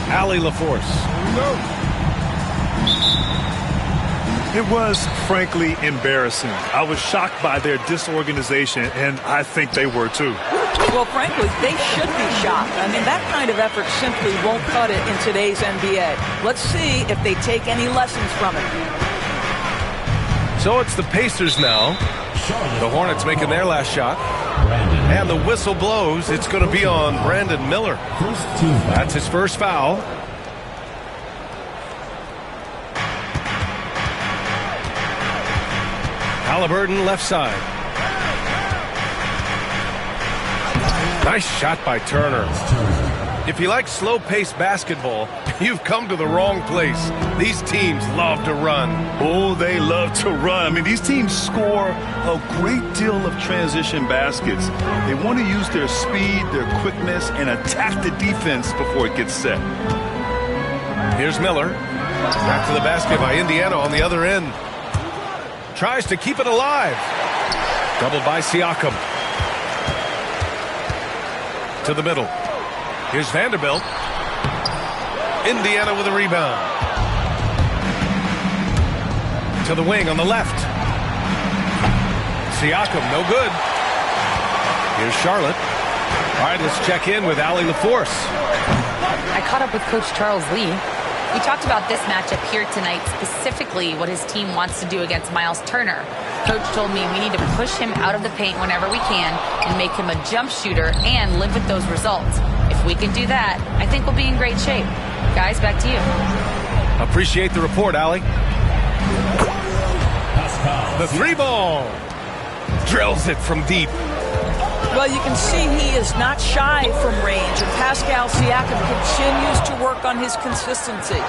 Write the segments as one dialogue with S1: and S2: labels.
S1: Allie LaForce.
S2: It was, frankly, embarrassing. I was shocked by their disorganization, and I think they were too.
S3: Well, frankly, they should be shocked. I mean, that kind of effort simply won't cut it in today's NBA. Let's see if they take any lessons from it.
S1: So it's the Pacers now. The Hornets making their last shot. And the whistle blows. It's going to be on Brandon Miller. That's his first foul. Halliburton left side. Nice shot by Turner. If you like slow-paced basketball, you've come to the wrong place. These teams love to run.
S2: Oh, they love to run. I mean, these teams score a great deal of transition baskets. They want to use their speed, their quickness, and attack the defense before it gets set.
S1: Here's Miller. Back to the basket by Indiana on the other end. Tries to keep it alive. Doubled by Siakam. To the middle. Here's Vanderbilt. Indiana with a rebound. To the wing on the left. Siakam, no good. Here's Charlotte. All right, let's check in with Allie LaForce.
S4: I caught up with Coach Charles Lee. We talked about this matchup here tonight, specifically what his team wants to do against Miles Turner. Coach told me we need to push him out of the paint whenever we can and make him a jump shooter and live with those results. If we can do that, I think we'll be in great shape. Guys, back to you.
S1: Appreciate the report, Allie. The three ball. Drills it from deep.
S3: Well, you can see he is not shy from range, and Pascal Siakam continues to work on his consistency.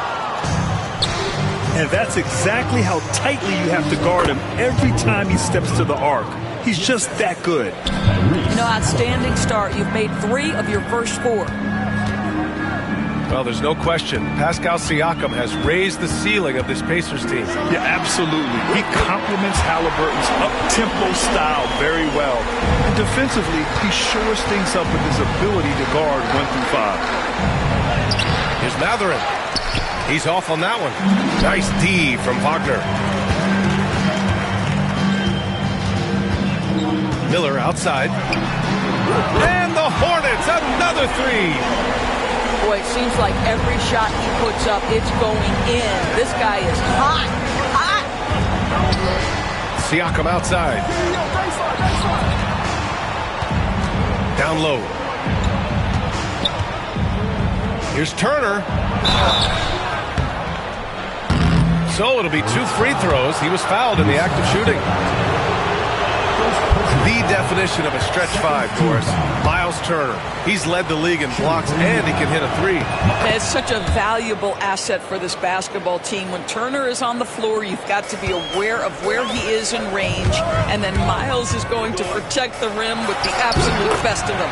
S2: And that's exactly how tightly you have to guard him every time he steps to the arc. He's just that good.
S3: Outstanding start. You've made 3 of your first 4.
S1: Well, there's no question. Pascal Siakam has raised the ceiling of this Pacers team.
S2: Yeah, absolutely. He complements Halliburton's up-tempo style very well. And defensively, he shores things up with his ability to guard 1 through 5.
S1: Here's Mathurin. He's off on that one. Nice D from Wagner. Miller outside. And the Hornets, another 3.
S3: Boy, it seems like every shot he puts up, it's going in. This guy is hot. Hot.
S1: Siakam outside. Down low. Here's Turner. So it'll be 2 free throws. He was fouled in the act of shooting. The definition of a stretch 5, Doris. Miles Turner. He's led the league in blocks, and he can hit a 3.
S3: It's such a valuable asset for this basketball team. When Turner is on the floor, you've got to be aware of where he is in range, and then Miles is going to protect the rim with the absolute best of them.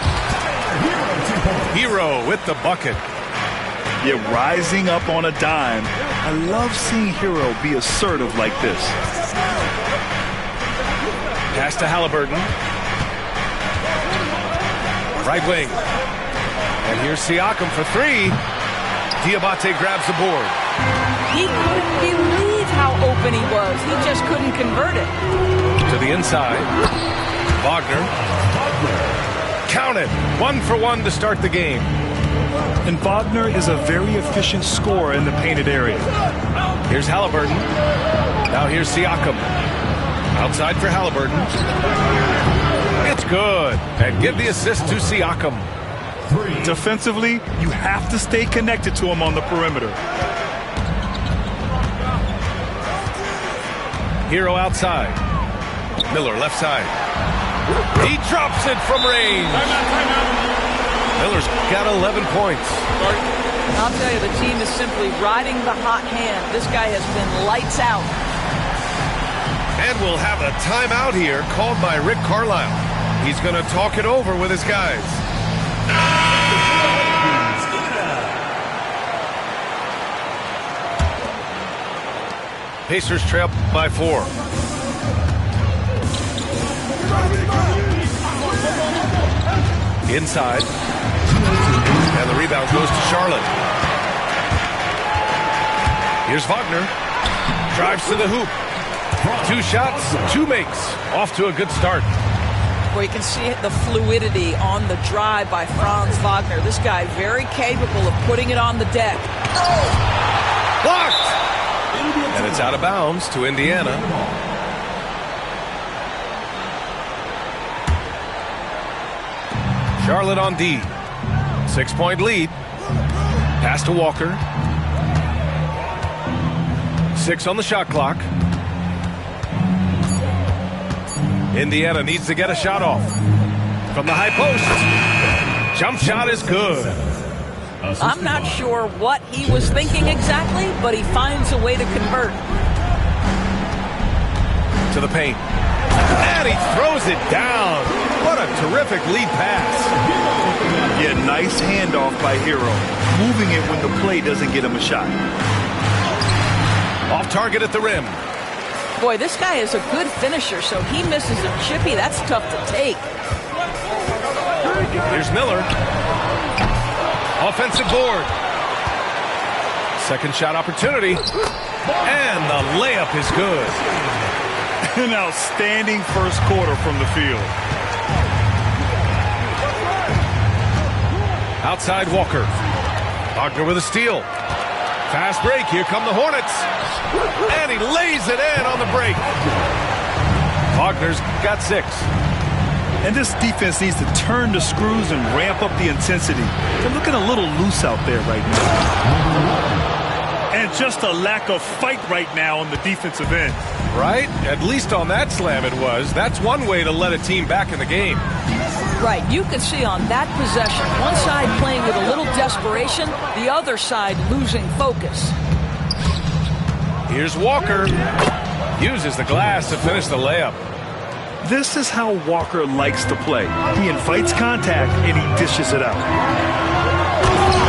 S1: Hero with the bucket.
S2: Yeah, rising up on a dime. I love seeing Hero be assertive like this.
S1: Pass to Halliburton. Right wing. And here's Siakam for 3. Diabate grabs the board.
S3: He couldn't believe how open he was. He just couldn't convert it.
S1: To the inside. Wagner. Count it. 1 for 1 to start the game.
S2: And Wagner is a very efficient scorer in the painted area.
S1: Here's Halliburton. Now here's Siakam. Outside for Halliburton. It's good. And give the assist to Siakam.
S2: Defensively, you have to stay connected to him on the perimeter.
S1: Hero outside. Miller left side. He drops it from range. Miller's got 11 points.
S3: I'll tell you, the team is simply riding the hot hand. This guy has been lights out.
S1: And we'll have a timeout here called by Rick Carlisle. He's going to talk it over with his guys. Pacers trail by 4. Inside. And the rebound goes to Charlotte. Here's Wagner. Drives to the hoop. 2 shots, 2 makes. Off to a good start.
S3: Well, you can see the fluidity on the drive by Franz Wagner. This guy very capable of putting it on the deck.
S1: Blocked! And it's out of bounds to Indiana. Charlotte on D. 6-point lead. Pass to Walker. 6 on the shot clock. Indiana needs to get a shot off. From the high post. Jump shot is good.
S3: I'm not sure what he was thinking exactly, but he finds a way to convert.
S1: To the paint. And he throws it down. What a terrific lead pass.
S2: Yeah, nice handoff by Hero. Moving it when the play doesn't get him a shot.
S1: Off target at the rim.
S3: Boy, this guy is a good finisher, so he misses a chippy. That's tough to take.
S1: Here's Miller. Offensive board. Second shot opportunity. And the layup is good.
S2: An outstanding first quarter from the field.
S1: Outside Walker. Wagner with a steal. Fast break. Here come the Hornets. And he lays it in on the break. Wagner's got 6.
S2: And this defense needs to turn the screws and ramp up the intensity. They're looking a little loose out there right now. And just a lack of fight right now on the defensive end.
S1: Right? At least on that slam it was. That's one way to let a team back in the game.
S3: Right, you can see on that possession, one side playing with a little desperation, the other side losing focus.
S1: Here's Walker. Uses the glass to finish the layup.
S2: This is how Walker likes to play. He invites contact and he dishes it out.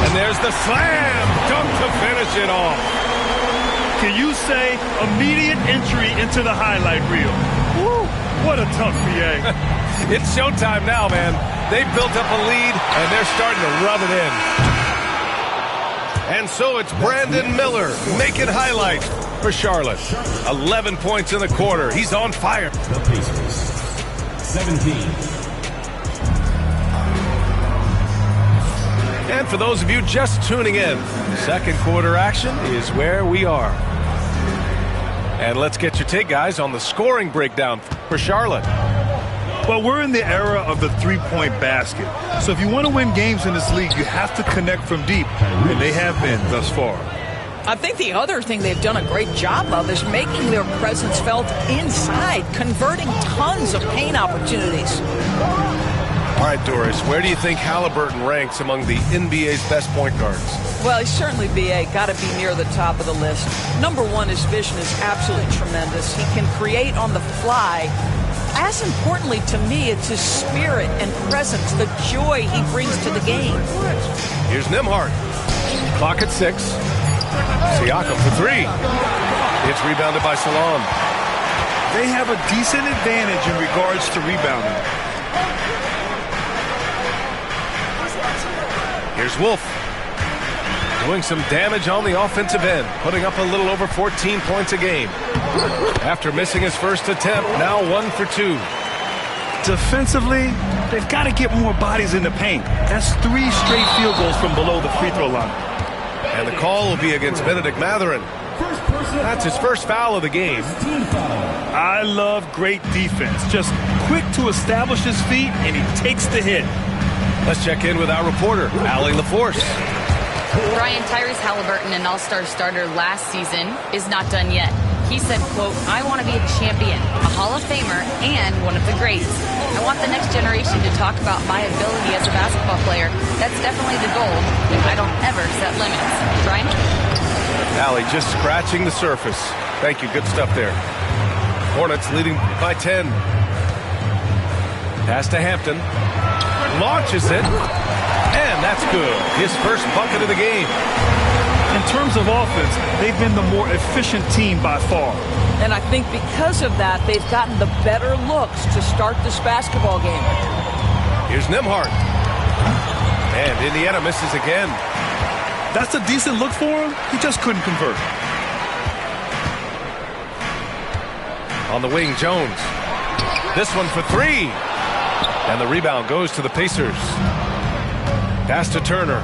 S1: And there's the slam dunk to finish it off.
S2: Can you say immediate entry into the highlight reel? Woo, what a tough PA.
S1: It's showtime now, man. They've built up a lead, and they're starting to rub it in. And so it's Brandon Miller making highlights for Charlotte. 11 points in the quarter. He's on fire.
S5: The Pacers, 17.
S1: And for those of you just tuning in, second quarter action is where we are. And let's get your take, guys, on the scoring breakdown for Charlotte.
S2: Well, we're in the era of the three-point basket. So if you want to win games in this league, you have to connect from deep, and they have been thus far.
S3: I think the other thing they've done a great job of is making their presence felt inside, converting tons of paint opportunities.
S1: All right, Doris, where do you think Halliburton ranks among the NBA's best point guards?
S3: Well, he's certainly, B.A., got to be near the top of the list. Number one, his vision is absolutely tremendous. He can create on the fly. As importantly to me, it's his spirit and presence, the joy he brings to the game.
S1: Here's Nembhard. Clock at 6. Siakam for 3. It's rebounded by Salon.
S2: They have a decent advantage in regards to rebounding.
S1: Here's Wolf. Doing some damage on the offensive end, putting up a little over 14 points a game. After missing his first attempt, now 1 for 2.
S2: Defensively, they've got to get more bodies in the paint. That's 3 straight field goals from below the free throw line.
S1: And the call will be against Benedict Mathurin. That's his first foul of the game.
S2: I love great defense. Just quick to establish his feet, and he takes the hit.
S1: Let's check in with our reporter, Allie LaForce.
S4: Brian, Tyrese Halliburton, an all-star starter last season, is not done yet. He said, quote, "I want to be a champion, a Hall of Famer, and one of the greats. I want the next generation to talk about my ability as a basketball player. That's definitely the goal, and I don't ever set limits." Brian?
S1: Allie just scratching the surface. Thank you. Good stuff there. Hornets leading by 10. Pass to Hampton. Launches it. And that's good. His first bucket of the game.
S2: In terms of offense, they've been the more efficient team by far.
S3: And I think because of that, they've gotten the better looks to start this basketball game.
S1: Here's Nembhard. And Indiana misses again.
S2: That's a decent look for him. He just couldn't convert.
S1: On the wing, Jones. This one for three. And the rebound goes to the Pacers. Pass to Turner.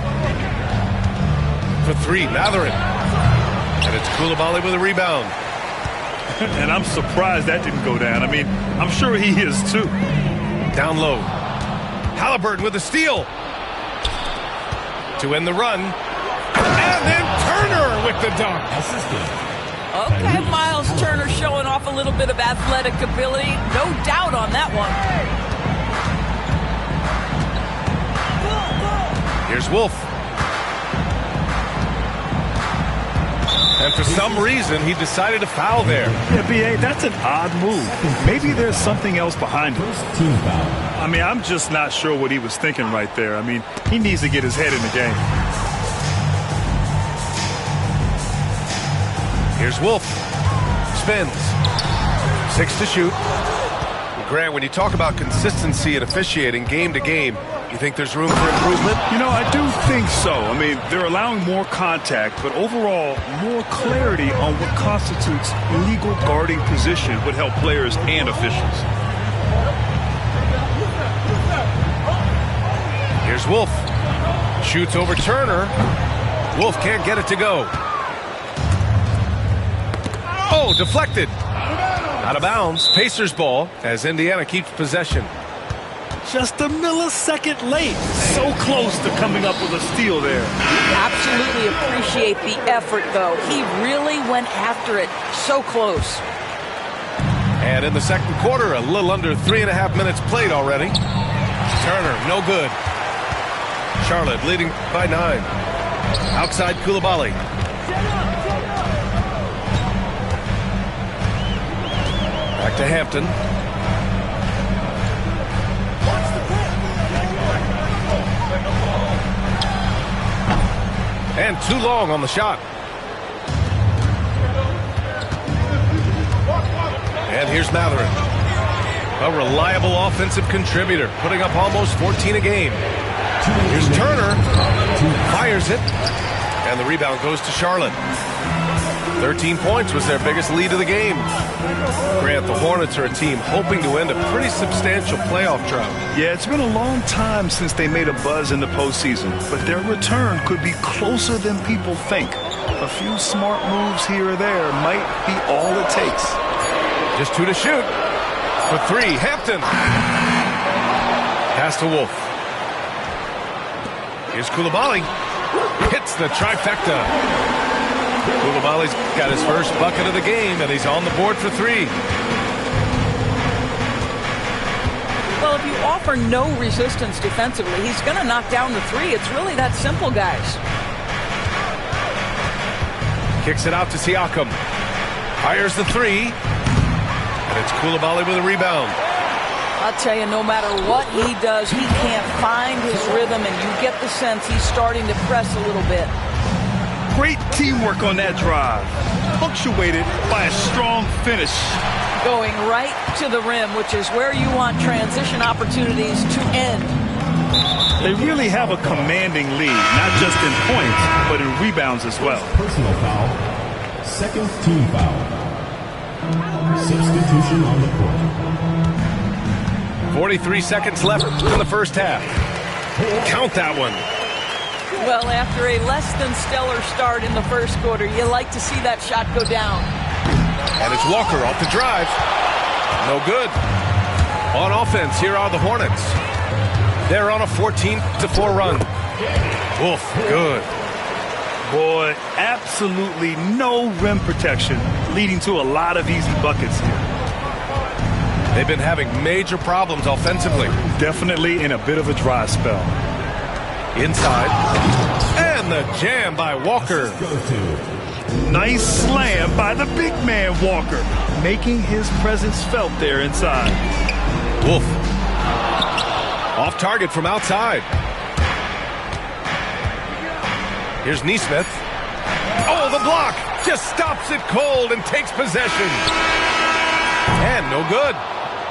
S1: For three, Mathurin. And it's Coulibaly with a rebound.
S2: And I'm surprised that didn't go down. I mean, I'm sure he is too.
S1: Down low. Halliburton with a steal. To end the run. And then Turner with the dunk.
S3: Okay, Miles Turner showing off a little bit of athletic ability. No doubt on that one.
S1: Here's Wolf. And for some reason, he decided to foul there.
S2: Yeah, B.A., that's an odd move. Maybe there's something else behind it.
S5: Team foul.
S2: I mean, I'm just not sure what he was thinking right there. I mean, he needs to get his head in the game.
S1: Here's Wolf. Spins. 6 to shoot. Grant, when you talk about consistency and officiating game to game, you think there's room for improvement?
S2: You know, I do think so. I mean, they're allowing more contact, but overall, more clarity on what constitutes legal guarding position would help players and officials.
S1: Here's Wolf. Shoots over Turner. Wolf can't get it to go. Oh, deflected. Out of bounds. Pacers ball as Indiana keeps possession.
S2: Just a millisecond late. So close to coming up with a steal there.
S3: Absolutely appreciate the effort, though. He really went after it. So close.
S1: And in the second quarter, a little under 3.5 minutes played already. Turner, no good. Charlotte leading by 9. Outside Coulibaly. Back to Hampton. And too long on the shot. And here's Mathurin. A reliable offensive contributor, putting up almost 14 a game. Here's Turner. Fires it. And the rebound goes to Charlotte. 13 points was their biggest lead of the game. Grant, the Hornets are a team hoping to end a pretty substantial playoff drought.
S2: Yeah, it's been a long time since they made a buzz in the postseason, but their return could be closer than people think. A few smart moves here or there might be all it takes.
S1: Just 2 to shoot. For 3, Hampton. Pass to Wolf. Here's Coulibaly. Hits the trifecta. Coulibaly's got his first bucket of the game, and he's on the board for 3.
S3: Well, if you offer no resistance defensively, he's going to knock down the 3. It's really that simple, guys.
S1: Kicks it out to Siakam. Fires the 3. And it's Coulibaly with a rebound.
S3: I'll tell you, no matter what he does, he can't find his rhythm, and you get the sense he's starting to press a little bit.
S2: Great teamwork on that drive, punctuated by a strong finish.
S3: Going right to the rim, which is where you want transition opportunities to end.
S2: They really have a commanding lead, not just in points, but in rebounds as well.
S5: Personal foul. Second team foul. Substitution on the court.
S1: 43 seconds left in the first half. Count that one.
S3: Well, after a less than stellar start in the first quarter, you like to see that shot go down.
S1: And it's Walker off the drive. No good. On offense, here are the Hornets. They're on a 14-4 run. Wolf, good.
S2: Boy, absolutely no rim protection, leading to a lot of easy buckets here.
S1: They've been having major problems offensively.
S2: Definitely in a bit of a dry spell.
S1: Inside. And the jam by Walker.
S2: Nice slam by the big man Walker, making his presence felt there inside.
S1: Wolf. Off target from outside. Here's Nesmith. Oh, the block. Just stops it cold and takes possession. And no good.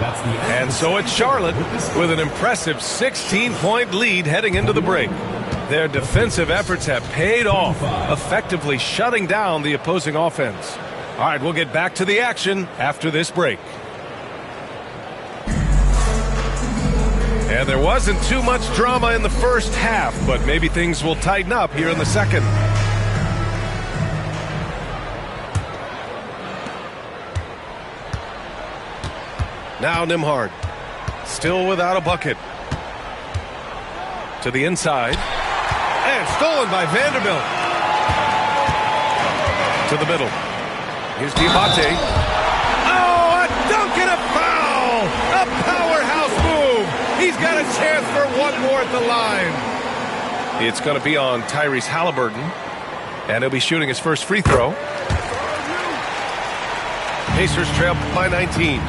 S1: And so it's Charlotte with an impressive 16-point lead heading into the break. Their defensive efforts have paid off, effectively shutting down the opposing offense. All right, we'll get back to the action after this break. And there wasn't too much drama in the first half, but maybe things will tighten up here in the second. Now Nembhard, still without a bucket. To the inside. And stolen by Vanderbilt. To the middle. Here's Diabate. Oh, a dunk and a foul! A powerhouse move! He's got a chance for one more at the line. It's going to be on Tyrese Halliburton. And he'll be shooting his first free throw. Pacers trail by 19.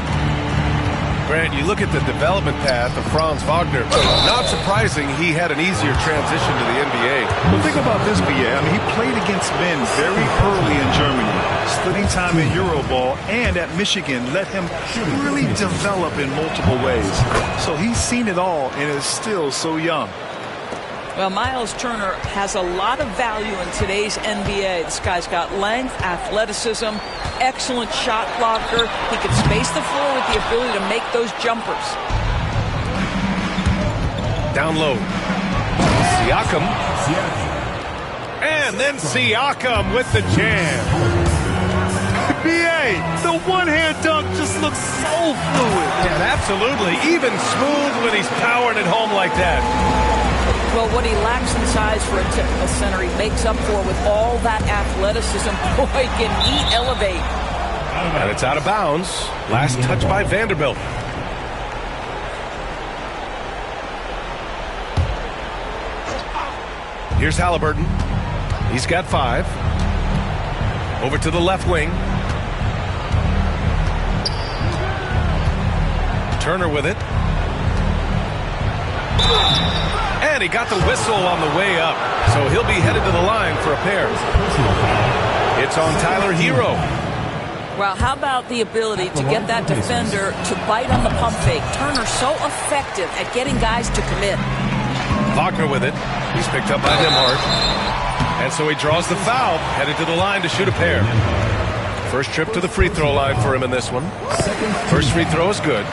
S1: Grant, you look at the development path of Franz Wagner. Not surprising he had an easier transition to the NBA.
S2: Well, think about this, BA. I mean, he played against men very early in Germany, splitting time in Euroball, and at Michigan let him really develop in multiple ways. So he's seen it all and is still so young.
S3: Well, Miles Turner has a lot of value in today's NBA. This guy's got length, athleticism, excellent shot blocker. He can space the floor with the ability to make those jumpers.
S1: Down low. Siakam. And then Siakam with the jam.
S2: BA, the one-hand dunk just looks so fluid.
S1: Yeah, absolutely. Even smooth when he's powering it home like that.
S3: Well, what he lacks in size for a typical center, he makes up for with all that athleticism. Boy, can he elevate.
S1: And it's out of bounds. Last touch by Vanderbilt. Here's Halliburton. He's got 5. Over to the left wing. Turner with it. And he got the whistle on the way up. So he'll be headed to the line for a pair. It's on Tyler Hero.
S3: Well, how about the ability to get that defender to bite on the pump fake? Turner so effective at getting guys to commit.
S1: Wagner with it. He's picked up by Nembhard. And so he draws the foul, headed to the line to shoot a pair. First trip to the free throw line for him in this one. First free throw is good.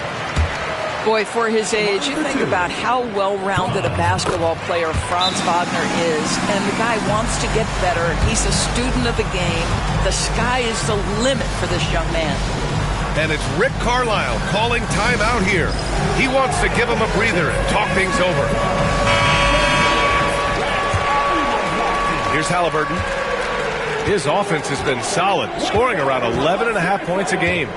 S3: Boy, for his age, you think about how well-rounded a basketball player Franz Wagner is, and the guy wants to get better. He's a student of the game. The sky is the limit for this young man.
S1: And it's Rick Carlisle calling timeout here. He wants to give him a breather and talk things over. Here's Halliburton. His offense has been solid, scoring around 11.5 points a game.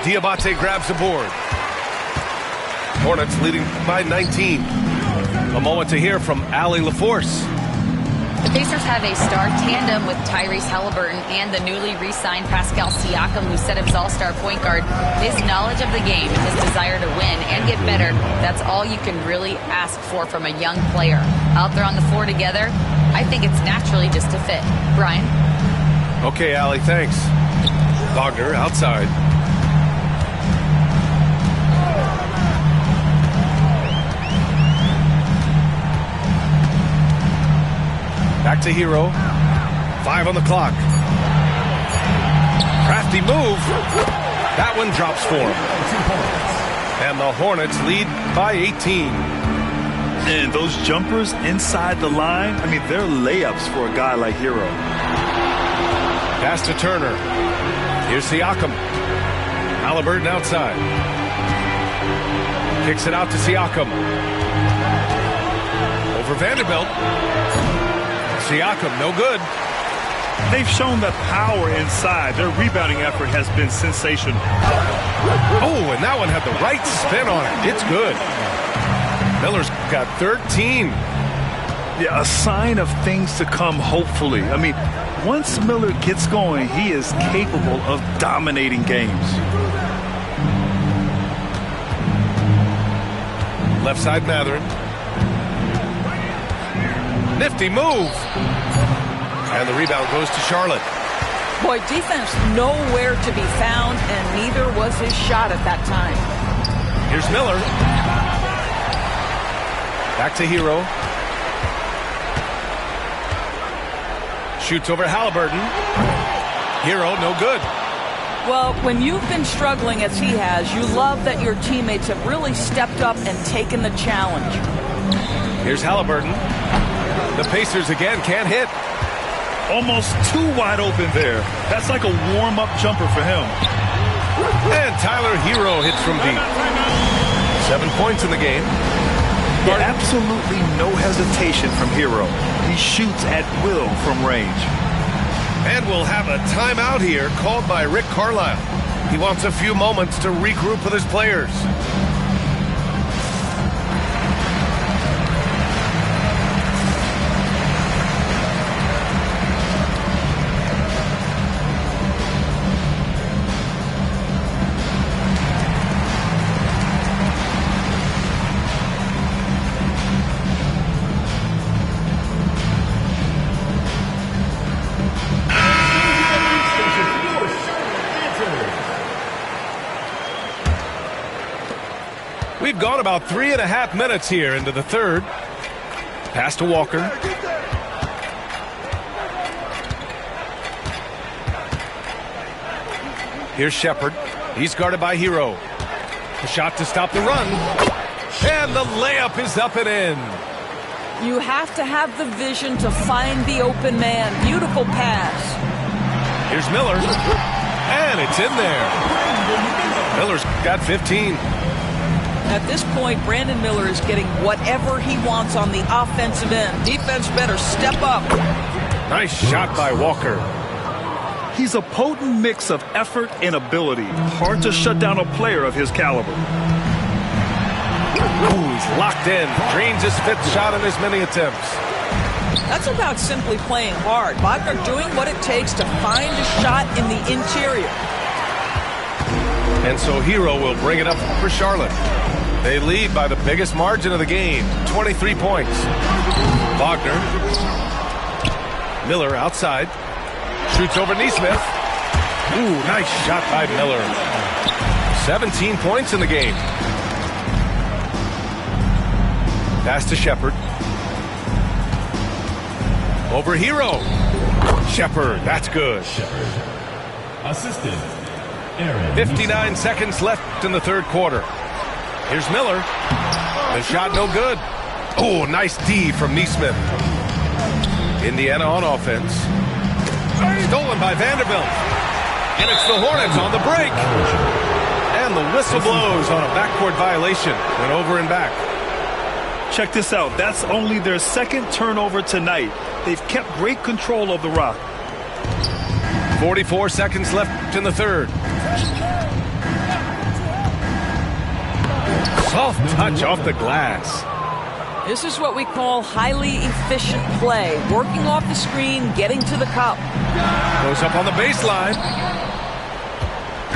S1: Diabate grabs the board. Hornets leading by 19. A moment to hear from Allie LaForce.
S4: The Pacers have a star tandem with Tyrese Halliburton and the newly re-signed Pascal Siakam, who set up as all-star point guard. His knowledge of the game, his desire to win and get better, that's all you can really ask for from a young player. Out there on the floor together, I think it's naturally just a fit. Brian?
S1: Okay, Allie, thanks. Wagner outside. Back to Hero. 5 on the clock. Crafty move. That one drops for him. And the Hornets lead by 18.
S2: And those jumpers inside the line, I mean, they're layups for a guy like Hero.
S1: Pass to Turner. Here's Siakam. Halliburton outside. Kicks it out to Siakam. Over Vanderbilt. Siakam, no good.
S2: They've shown that power inside. Their rebounding effort has been sensational.
S1: Oh, and that one had the right spin on it. It's good. Miller's got 13.
S2: Yeah, a sign of things to come, hopefully. I mean, once Miller gets going, he is capable of dominating games.
S1: Left side, Mathurin. Nifty move. And the rebound goes to Charlotte.
S3: Boy, defense nowhere to be found, and neither was his shot at that time.
S1: Here's Miller. Back to Hero. Shoots over Halliburton. Hero, no good.
S3: Well, when you've been struggling as he has, you love that your teammates have really stepped up and taken the challenge.
S1: Here's Halliburton. The Pacers again can't hit.
S2: Almost too wide open there. That's like a warm-up jumper for him.
S1: And Tyler Hero hits from deep. 7 points in the game.
S2: Absolutely no hesitation from Hero. He shoots at will from range.
S1: And we'll have a timeout here called by Rick Carlisle. He wants a few moments to regroup with his players. We've gone about 3.5 minutes here into the third. Pass to Walker. Here's Shepard. He's guarded by Hero. A shot to stop the run. And the layup is up and in.
S3: You have to have the vision to find the open man. Beautiful pass.
S1: Here's Miller. And it's in there. Miller's got 15.
S3: At this point, Brandon Miller is getting whatever he wants on the offensive end. Defense better step up.
S1: Nice shot by Walker.
S2: He's a potent mix of effort and ability. Hard to shut down a player of his caliber.
S1: Ooh, he's locked in. Drains his 5th shot in as many attempts.
S3: That's about simply playing hard. Wagner doing what it takes to find a shot in the interior.
S1: And so Hero will bring it up for Charlotte. They lead by the biggest margin of the game, 23 points. Wagner. Miller outside. Shoots over Nesmith. Ooh, nice shot by Miller. 17 points in the game. Pass to Shepard. Over Hero. Shepard, that's good.
S5: Assistant, Aaron.
S1: 59 seconds left in the third quarter. Here's Miller. The shot no good. Oh, nice D from Nesmith. Indiana on offense. Stolen by Vanderbilt. And it's the Hornets on the break. And the whistle blows on a backcourt violation. Went over and back.
S2: Check this out. That's only their 2nd turnover tonight. They've kept great control of the rock.
S1: 44 seconds left in the third. Soft touch off the glass.
S3: This is what we call highly efficient play. Working off the screen, getting to the cup.
S1: Goes up on the baseline.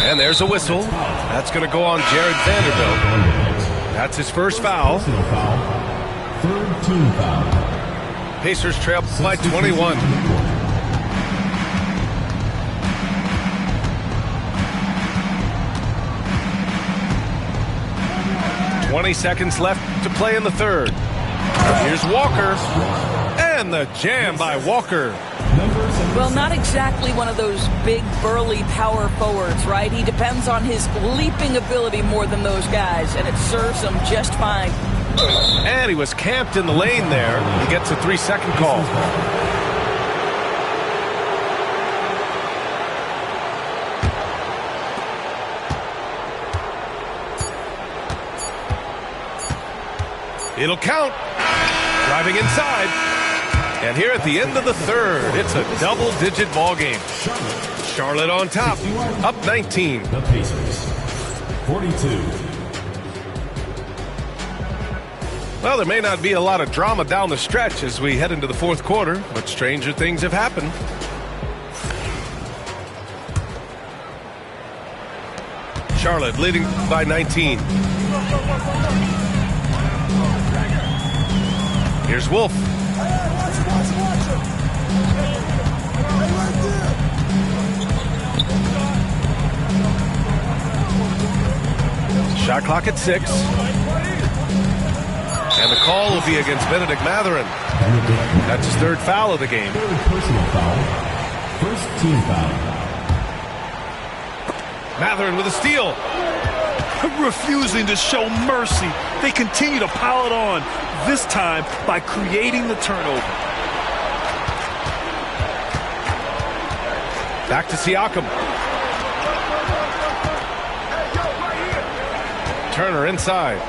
S1: And there's a whistle. That's going to go on Jared Vanderbilt. That's his first foul.
S5: Third team foul.
S1: Pacers trail by 21. .20 seconds left to play in the third. Here's Walker. And the jam by Walker.
S3: Well, not exactly one of those big, burly power forwards, right? He depends on his leaping ability more than those guys, and it serves him just fine.
S1: And he was camped in the lane there. He gets a 3-second call. It'll count. Driving inside. And here at the end of the third, it's a double-digit ball game. Charlotte on top, up 19.
S5: The Pacers, 42.
S1: Well, there may not be a lot of drama down the stretch as we head into the fourth quarter, but stranger things have happened. Charlotte leading by 19. Here's Wolf. Shot clock at 6. And the call will be against Benedict Mathurin. That's his third foul of the game.
S5: Third personal foul. First team foul.
S1: Mathurin with a steal.
S2: Refusing to show mercy. They continue to pile it on, this time by creating the turnover.
S1: Back to Siakam. Turner inside.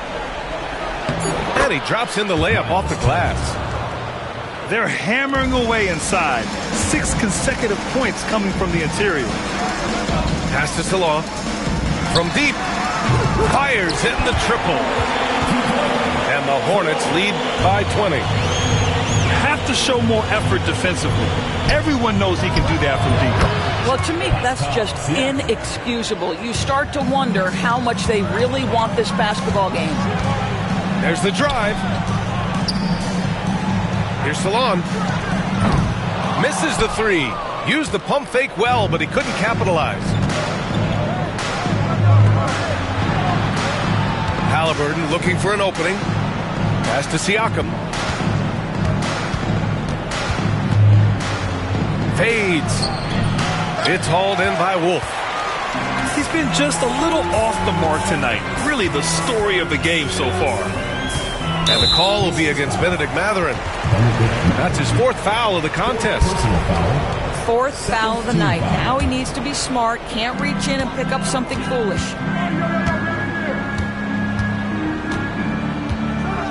S1: And he drops in the layup off the glass.
S2: They're hammering away inside. 6 consecutive points coming from the interior.
S1: Pass to Salah. From deep. Fires hitting the triple. And the Hornets lead by 20.
S2: Have to show more effort defensively. Everyone knows he can do that from deep.
S3: Well, to me, that's just inexcusable. You start to wonder how much they really want this basketball game.
S1: There's the drive. Here's Salon. Misses the three. Used the pump fake well, but he couldn't capitalize. Halliburton looking for an opening. Pass to Siakam. Fades. It's hauled in by Wolf.
S2: He's been just a little off the mark tonight. Really the story of the game so far.
S1: And the call will be against Benedict Mathurin. That's his fourth foul of the contest.
S3: Fourth foul of the night. Now he needs to be smart. Can't reach in and pick up something foolish.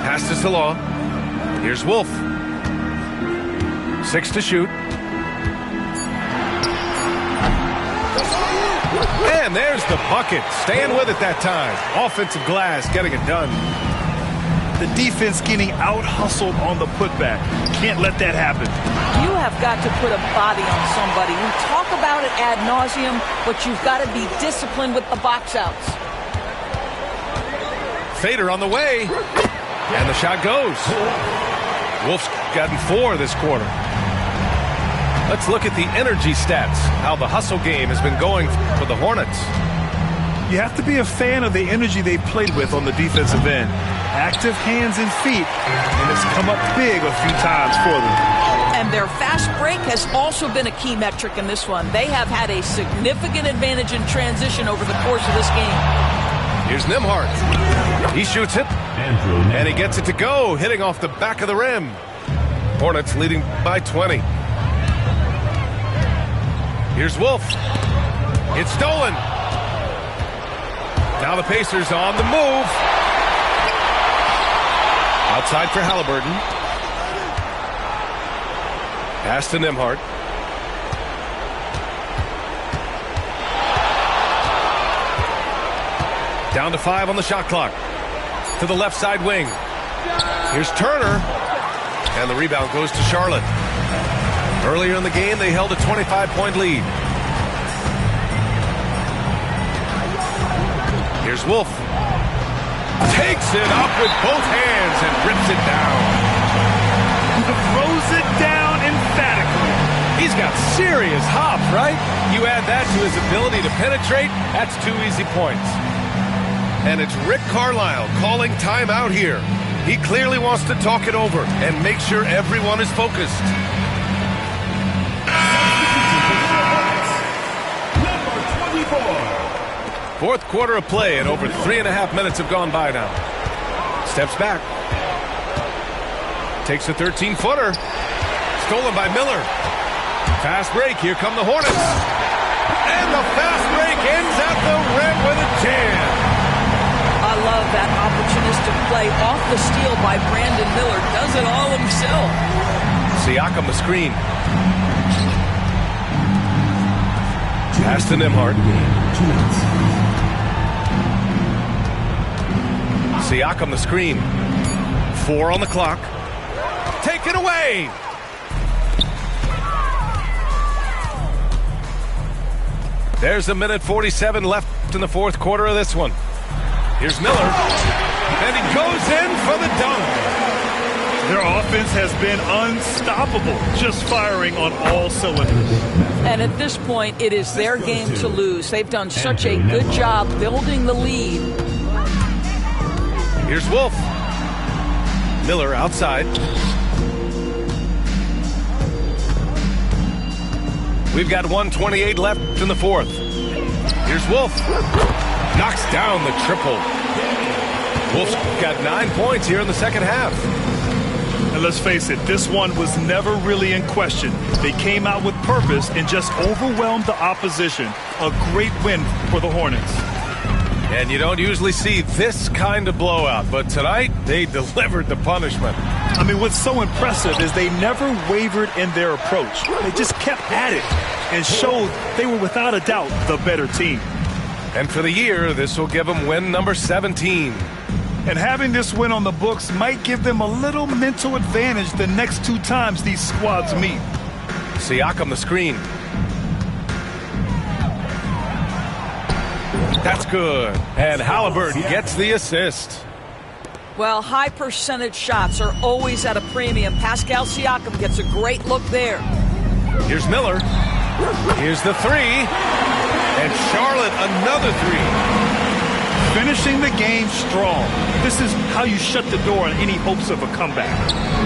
S1: Pass to Salah. Here's Wolf. 6 to shoot. And there's the bucket. Staying with it that time. Offensive glass getting it done.
S2: The defense getting out-hustled on the putback. Can't let that happen.
S3: You have got to put a body on somebody. We talk about it ad nauseum, but you've got to be disciplined with the box outs.
S1: Fader on the way. And the shot goes. Wolf's gotten 4 this quarter. Let's look at the energy stats, how the hustle game has been going for the Hornets.
S2: You have to be a fan of the energy they played with on the defensive end. Active hands and feet, and it's come up big a few times for them.
S3: And their fast break has also been a key metric in this one. They have had a significant advantage in transition over the course of this game.
S1: Here's Nembhard. He shoots it, and he gets it to go, hitting off the back of the rim. Hornets leading by 20. Here's Wolf. It's stolen. Now the Pacers on the move. Outside for Halliburton. Pass to Nembhard. Down to 5 on the shot clock. To the left side wing. Here's Turner. And the rebound goes to Charlotte. Earlier in the game, they held a 25-point lead. Here's Wolf. Takes it up with both hands and rips it down.
S2: Throws it down emphatically.
S1: He's got serious hop, right? You add that to his ability to penetrate, that's 2 easy points. And it's Rick Carlisle calling timeout here. He clearly wants to talk it over and make sure everyone is focused. Fourth quarter of play, and over 3.5 minutes have gone by now. Steps back. Takes a 13-footer. Stolen by Miller. Fast break. Here come the Hornets. And the fast break ends at the rim with a jam.
S3: I love that opportunistic play off the steal by Brandon Miller. Does it all himself.
S1: Siakam the screen. Pass to Nembhard. Siakam the screen. 4 on the clock. Taken away. There's a minute 47 left in the fourth quarter of this one. Here's Miller. And he goes in for the dunk.
S2: Their offense has been unstoppable, just firing on all cylinders.
S3: And at this point, it is their game to lose. They've done such a good job building the lead.
S1: Here's Wolf. Miller outside. We've got 1:28 left in the fourth. Here's Wolf. Knocks down the triple. Wolf's got 9 points here in the second half.
S2: And let's face it, this one was never really in question. They came out with purpose and just overwhelmed the opposition. A great win for the Hornets.
S1: And you don't usually see this kind of blowout, but tonight they delivered the punishment.
S2: I mean, what's so impressive is they never wavered in their approach. They just kept at it and showed they were without a doubt the better team.
S1: And for the year, this will give them win number 17.
S2: And having this win on the books might give them a little mental advantage the next 2 times these squads meet.
S1: Siakam the screen. That's good. And Halliburton gets the assist.
S3: Well, high percentage shots are always at a premium. Pascal Siakam gets a great look there.
S1: Here's Miller. Here's the three. And Charlotte another three.
S2: Finishing the game strong. This is how you shut the door on any hopes of a comeback.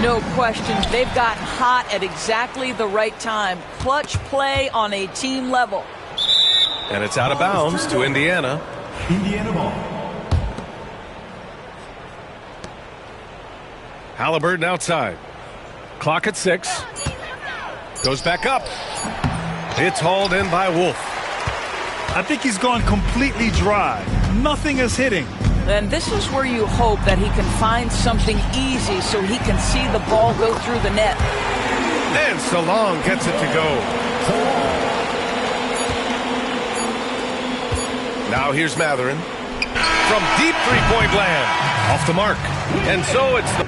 S3: No question. They've gotten hot at exactly the right time. Clutch play on a team level.
S1: And it's out of bounds to Indiana.
S5: Indiana ball.
S1: Halliburton outside. Clock at 6. Goes back up. It's hauled in by Wolf.
S2: I think he's gone completely dry. Nothing is hitting.
S3: And this is where you hope that he can find something easy so he can see the ball go through the net.
S1: And Salong gets it to go. Now here's Mathurin. From deep three-point land. Off the mark. And so it's the